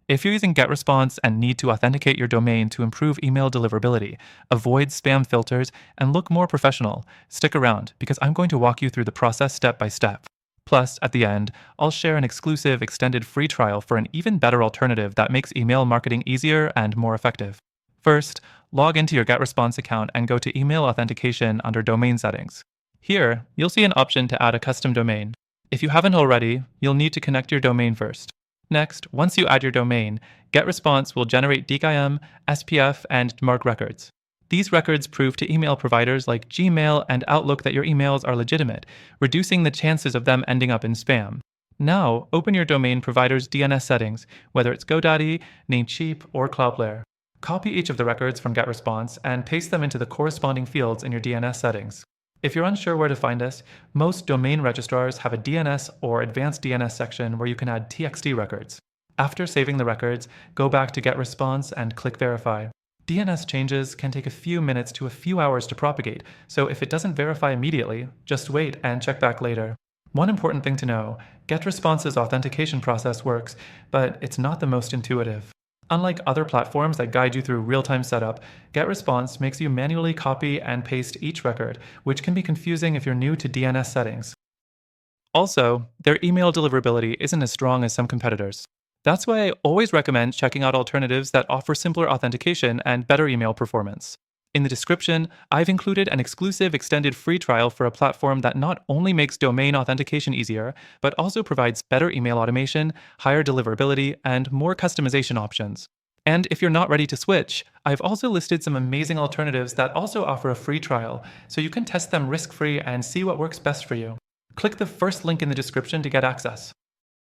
If you're using GetResponse and need to authenticate your domain to improve email deliverability, avoid spam filters, and look more professional, stick around because I'm going to walk you through the process step by step. Plus, at the end, I'll share an exclusive extended free trial for an even better alternative that makes email marketing easier and more effective. First, log into your GetResponse account and go to Email Authentication under Domain Settings. Here, you'll see an option to add a custom domain. If you haven't already, you'll need to connect your domain first. Next, once you add your domain, GetResponse will generate DKIM, SPF, and MARC records. These records prove to email providers like Gmail and Outlook that your emails are legitimate, reducing the chances of them ending up in spam. Now, open your domain provider's DNS settings, whether it's GoDaddy, Namecheap, or Cloudflare. Copy each of the records from GetResponse and paste them into the corresponding fields in your DNS settings. If you're unsure where to find us, most domain registrars have a DNS or advanced DNS section where you can add TXT records. After saving the records, go back to GetResponse and click Verify. DNS changes can take a few minutes to a few hours to propagate, so if it doesn't verify immediately, just wait and check back later. One important thing to know, GetResponse's authentication process works, but it's not the most intuitive. Unlike other platforms that guide you through real-time setup, GetResponse makes you manually copy and paste each record, which can be confusing if you're new to DNS settings. Also, their email deliverability isn't as strong as some competitors. That's why I always recommend checking out alternatives that offer simpler authentication and better email performance. In the description, I've included an exclusive extended free trial for a platform that not only makes domain authentication easier, but also provides better email automation, higher deliverability, and more customization options. And if you're not ready to switch, I've also listed some amazing alternatives that also offer a free trial, so you can test them risk-free and see what works best for you. Click the first link in the description to get access.